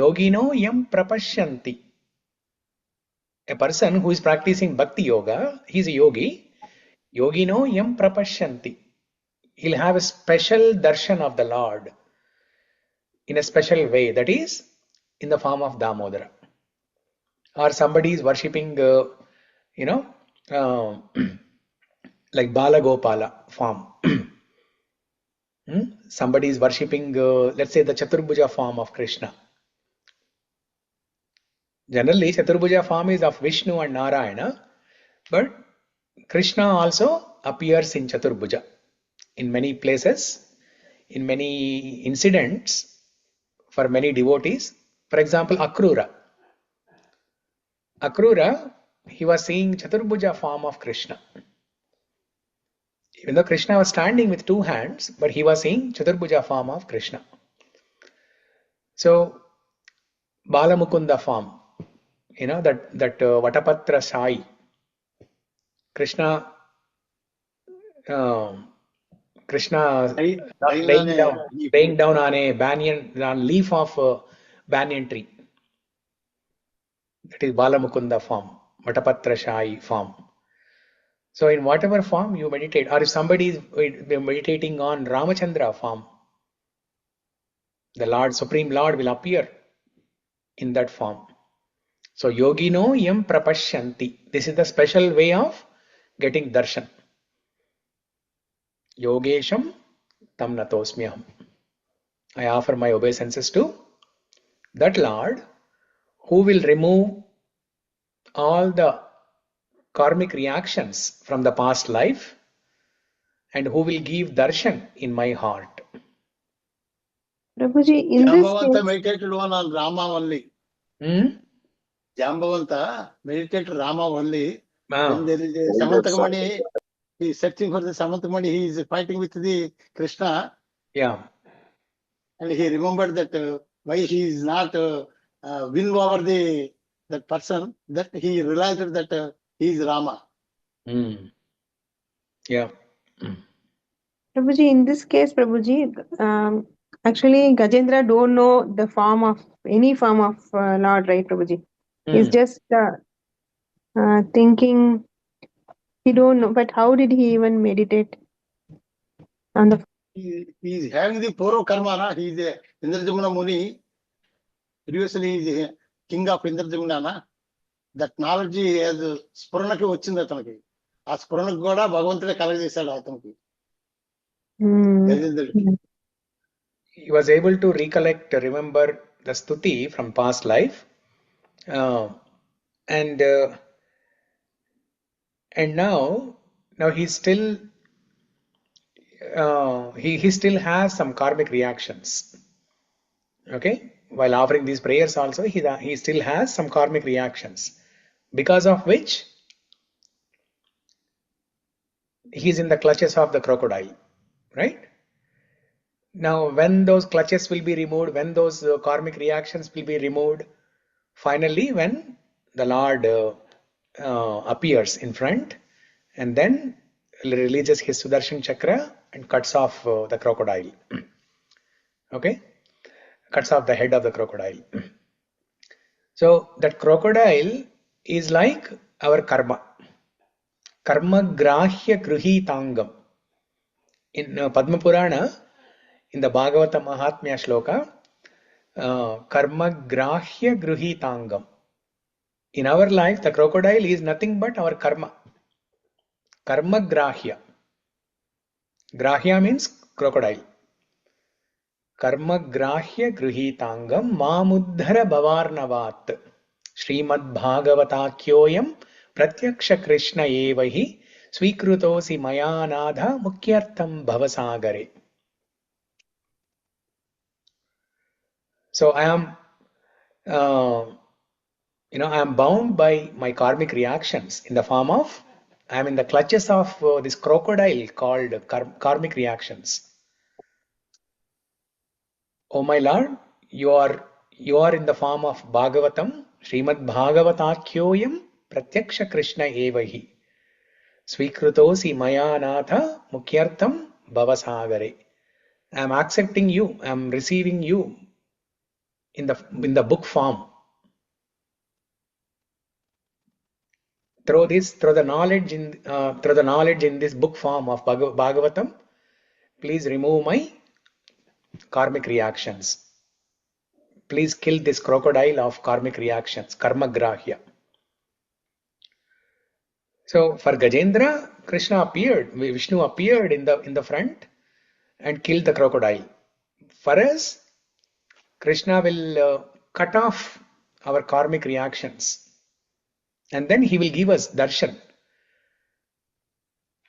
yogino yam prapashyanti. A person who is practicing Bhakti Yoga, he is a yogi. Yogino yam prapashyanti. He'll have a special darshan of the Lord in a special way, that is in the form of Damodara. Or somebody is worshipping, like Bala Gopala form. Somebody is worshipping, let's say, the Chaturbhuja form of Krishna. Generally, Chaturbhuja form is of Vishnu and Narayana, but Krishna also appears in Chaturbhuja. In many places, in many incidents for many devotees. For example, Akrura. Akrura, he was seeing Chaturbhuja form of Krishna. Even though Krishna was standing with two hands, but he was seeing Chaturbhuja form of Krishna. So, Balamukunda form, that Vatapatra Sai, Krishna laying down on a leaf of a banyan tree. That is Balamukunda form, Vatapatra Sai form. So in whatever form you meditate, or if somebody is meditating on Ramachandra form, the Supreme Lord will appear in that form. So Yogino yam prapashyanti. This is the special way of getting darshan. Yogesham tam natosmyaham. I offer my obeisances to that Lord who will remove all the karmic reactions from the past life and who will give darshan in my heart. Prabhuji, in this Jambavanta meditated on Rama only. Jambavanta meditated Rama only. When there is a Samantakamani, he is searching for the Samantakamani, he is fighting with the Krishna. Yeah. And he remembered that why he is not win over that person, that he realized that he is Rama. Yeah. Prabhuji, in this case, Prabhuji, actually Gajendra don't know the form of any form of Lord, right, Prabhuji? He's just thinking, he don't know, but how did he even meditate on the? He is having the Poro Karma, na? He is a Indrajamuna Muni. Previously, he is a king of Indrajamuna. Na? That knowledge has Spuranaki వచ్చింది అతనికి. ఆ స్ఫురణకు కూడా భగవంతుడే కలగజేశాడు అతనికి. He was able to remember the stuti from past life, and now he still he still has some karmic reactions. Okay, while offering these prayers also, he still has some karmic reactions, because of which he is in the clutches of the crocodile, right? Now, when those clutches will be removed, when those karmic reactions will be removed, finally, when the Lord appears in front and then releases his Sudarshan Chakra and cuts off the crocodile. Okay? Cuts off the head of the crocodile. So, that crocodile is like our karma. Karma grahya gruhitangam. In Padma Purana, in the Bhagavatam Mahatmya Shloka, karma grahya gruhitangam. In our life, the crocodile is nothing but our karma. Karma grahya. Grahya means crocodile. Karma grahya gruhitangam mamuddhara bhavarnavat. Śrīmad-Bhāgavatākyoyam pratyaksha Krishna evahi svikrutosi mayanadha mukyartam bhavasagare. So I am bound by my karmic reactions in the form of, I am in the clutches of this crocodile called karmic reactions. Oh my Lord, you are in the form of Bhagavatam, Śrīmad-Bhāgavatākyoyam pratyaksha Krishna evahi svikrutosi mayanatha mukyartam bhavasagare. I am accepting you, I am receiving you in the book form. Through the knowledge in this book form of Bhagavatam, please remove my karmic reactions. Please kill this crocodile of karmic reactions, karma grahya. So for Gajendra, Vishnu appeared in the front and killed the crocodile. For us, Krishna will cut off our karmic reactions, and then he will give us darshan.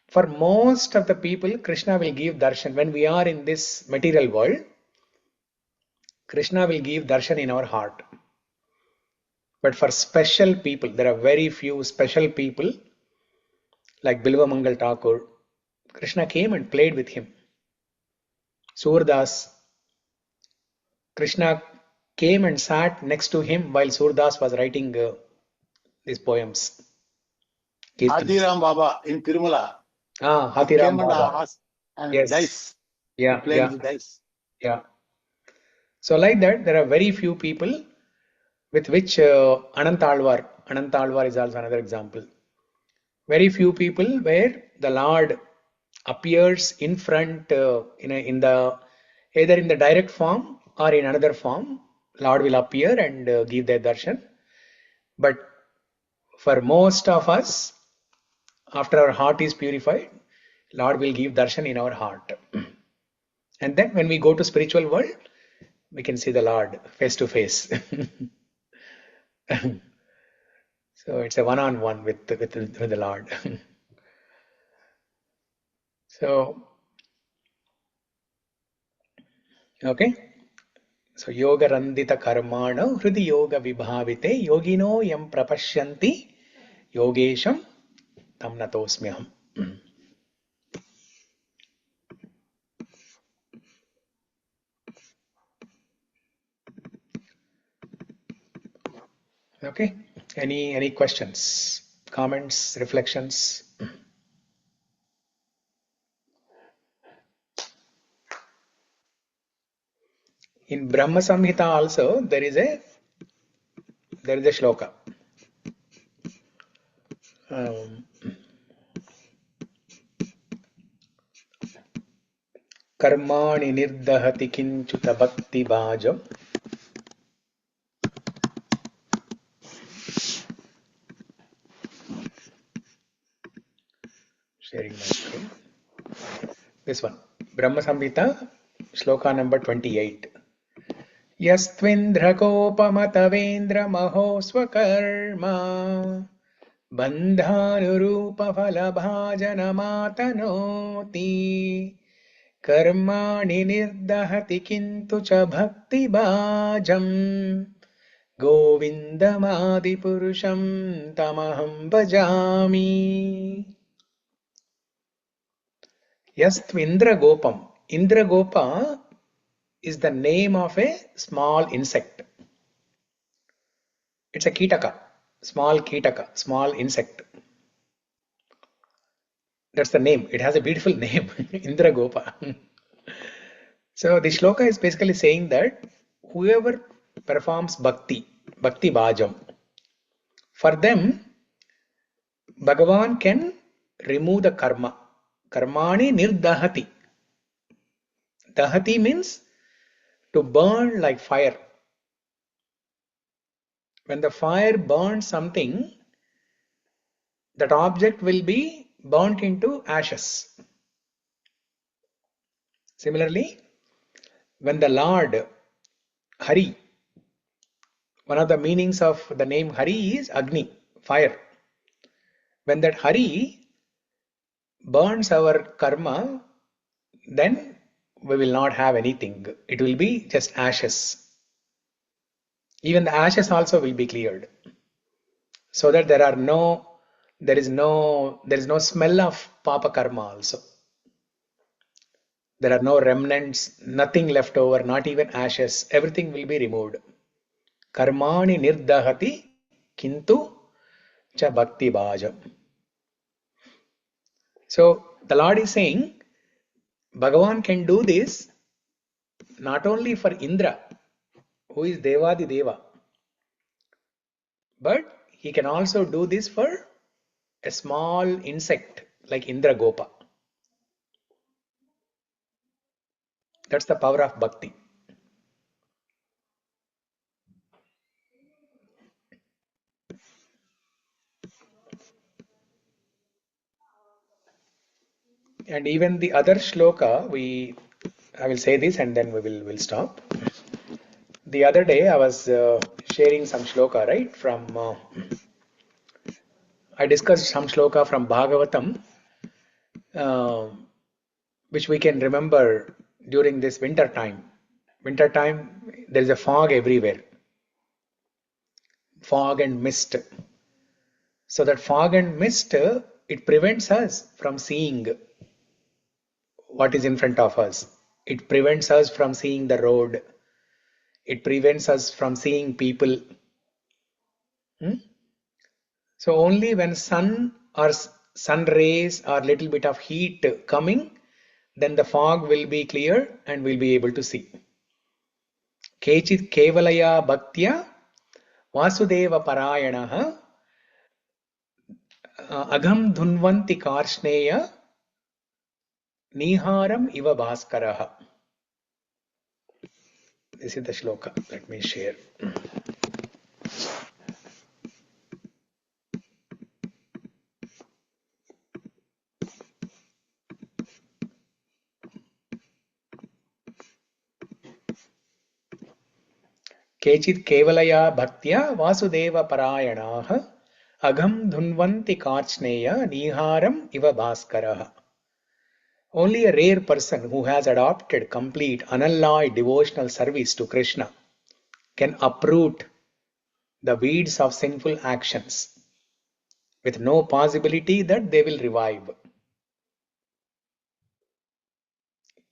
For most of the people, Krishna will give darshan. When we are in this material world, Krishna will give darshan in our heart. But for special people, there are very few special people like Bilva Mangal Thakur. Krishna came and played with him. Surdas, Krishna came and sat next to him while Surdas was writing these poems. Hatiram Baba in Tirumala. Hatiram Baba. And Yes. dice. Yeah, playing the dice. Yeah. So like that, there are very few people with which Anantalvar is also another example. Very few people where the Lord appears in front either in the direct form or in another form. Lord will appear and give their darshan. But for most of us, after our heart is purified, Lord will give darshan in our heart. And then when we go to spiritual world, we can see the Lord face to face. So it's a one-on-one with the Lord. So, okay. So yoga randita karmana hridi yoga vibhavite yogino yam prapashyanti yogesham tam natosmyaham. Okay. Any questions, comments, reflections? In Brahma Samhita also there is a shloka. Karmani nirdahati kinchuta bhakti bhajam. Sharing my screen. This one. Brahma Samhita, shloka number 28. Yastvindrakopamattavendra maho swakarma bandhanurupa phalabhajanamatanoti karmani nirdahati kintu cha bhakti bhajam govindamadi purusham tamaham bhajami. Yastvindra Gopam. Indra Gopa is the name of a small insect. It's a kitaka, small insect. That's the name. It has a beautiful name, Indra Gopa. So the shloka is basically saying that whoever performs bhakti bhajam, for them, Bhagavan can remove the karma. Karmani nirdahati. Dahati means to burn like fire. When the fire burns something, that object will be burnt into ashes. Similarly, when the Lord Hari, one of the meanings of the name Hari is Agni, fire. When that Hari burns our karma, then we will not have anything. It will be just ashes. Even the ashes also will be cleared, so that there is no smell of papa karma also. There are no remnants, nothing left over, not even ashes. Everything will be removed. Karmani nirdahati kintu cha bhakti bhajam. So the Lord is saying, Bhagavan can do this not only for Indra, who is Devadi Deva, but he can also do this for a small insect like Indra Gopa. That's the power of bhakti. And even the other shloka, I will say this and then we'll stop. The other day I was sharing some shloka, right? I discussed some shloka from Bhagavatam, which we can remember during this winter time. Winter time, there is a fog everywhere. Fog and mist. So that fog and mist, it prevents us from seeing what is in front of us. It prevents us from seeing the road. It prevents us from seeing people. So only when sun rays or little bit of heat coming, then the fog will be clear and we'll be able to see. Kechit kevalaya bhaktya vasudeva parayanaha agham dhunvanti karshneya niharam iva bhaskaraha. This is the shloka. Let me share. Kechit kevalaya bhaktya vasudeva parayanaha agham dhunvanti karchneya niharam iva bhaskaraha. Only a rare person who has adopted complete unalloyed devotional service to Krishna can uproot the weeds of sinful actions with no possibility that they will revive.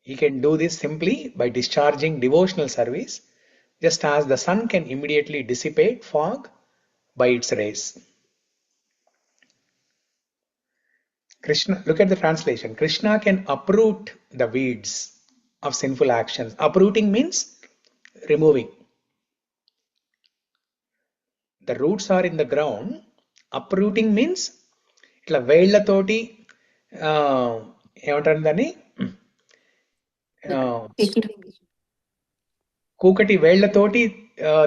He can do this simply by discharging devotional service, just as the sun can immediately dissipate fog by its rays. Krishna, look at the translation. Krishna can uproot the weeds of sinful actions. Uprooting means removing. The roots are in the ground. Uprooting means ఇట్లా వేళ్లతోటి ఏమంటారు దాన్ని కూకటి వేళ్లతోటి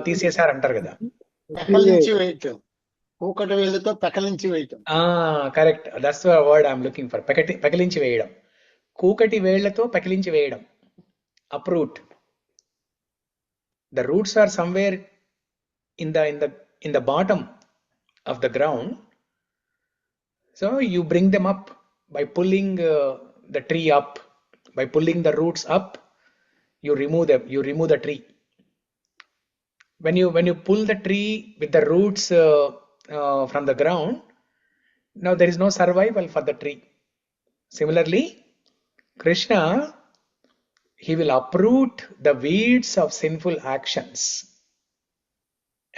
తీసేశారంటారు కదా. పెకలించి వేయటం. కూకటి వేళ్ళతో పెకలించి వేయటం. Correct, that's the word I'm looking for. పెకలించి వేయడం. కూకటి వేళ్లతో పెకలించి వేయడం. Uproot. The roots are somewhere in the bottom of the ground. So you bring them up by pulling the tree up. By pulling the roots up, you remove them. You remove the tree. When you pull the tree with the roots from the ground, now there is no survival for the tree. Similarly, Krishna, he will uproot the weeds of sinful actions.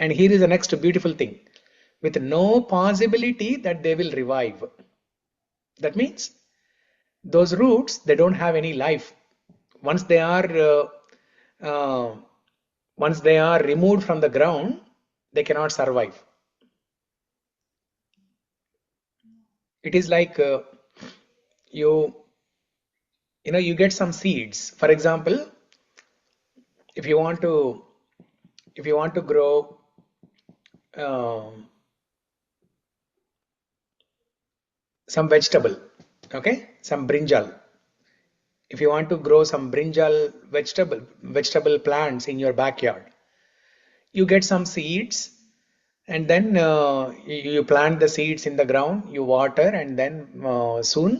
And here is the next beautiful thing. With no possibility that they will revive. That means those roots, they don't have any life. Once they are removed from the ground, they cannot survive. It is like you get some seeds. For example, if you want to grow some vegetable, okay, some brinjal. If you want to grow some brinjal vegetable plants in your backyard, you get some seeds, and then you plant the seeds in the ground, you water, and then soon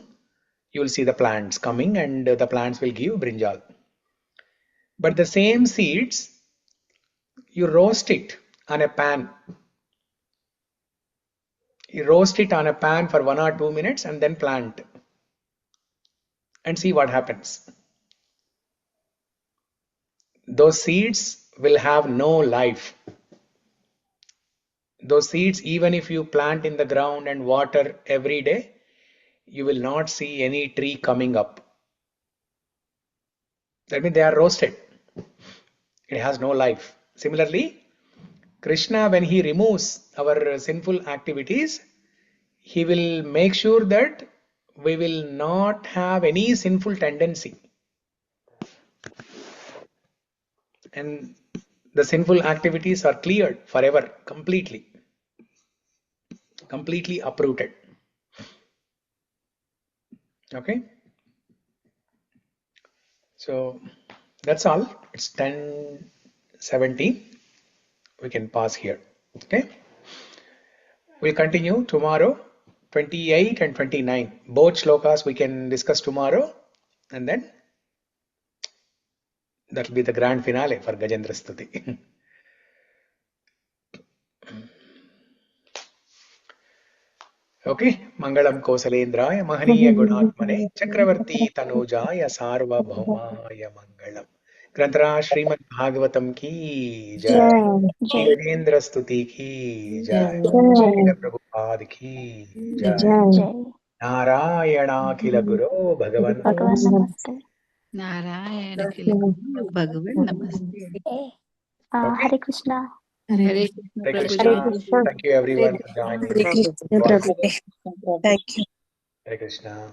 you will see the plants coming, and the plants will give brinjal. But the same seeds, you roast it on a pan. You roast it on a pan for 1 or 2 minutes and then plant and see what happens. Those seeds will have no life. Those seeds, even if you plant in the ground and water every day, you will not see any tree coming up. That means they are roasted. It has no life. Similarly, Krishna, when he removes our sinful activities, he will make sure that we will not have any sinful tendency. And the sinful activities are cleared forever, completely uprooted. Okay. So that's all. It's 10:17. We can pause here. Okay. We'll continue tomorrow 28 and 29. Both shlokas we can discuss tomorrow, and then that will be the grand finale for Gajendra Stuti. Okay. Mangalam Kosalendraya Mahaniya Gunatmane Chakravarti Tanujaya Sarvabhaumaya Mangalam. Grantara Śrīmad-Bhāgavatam ki jai. Jai. Gajendra Stuti ki jai. Jai. Prabhupada ki jai. Jai. Narayana Kila Guru Bhagavan. Bhagavan Namaste. Narayana Kilaguru Bhagavan Namaste. Okay. Hare Krishna. Hare Krishna Hare Prabhuji. Krishna. Thank you everyone for joining. Hare Krishna, Prabhuji. Thank you. Hare Krishna.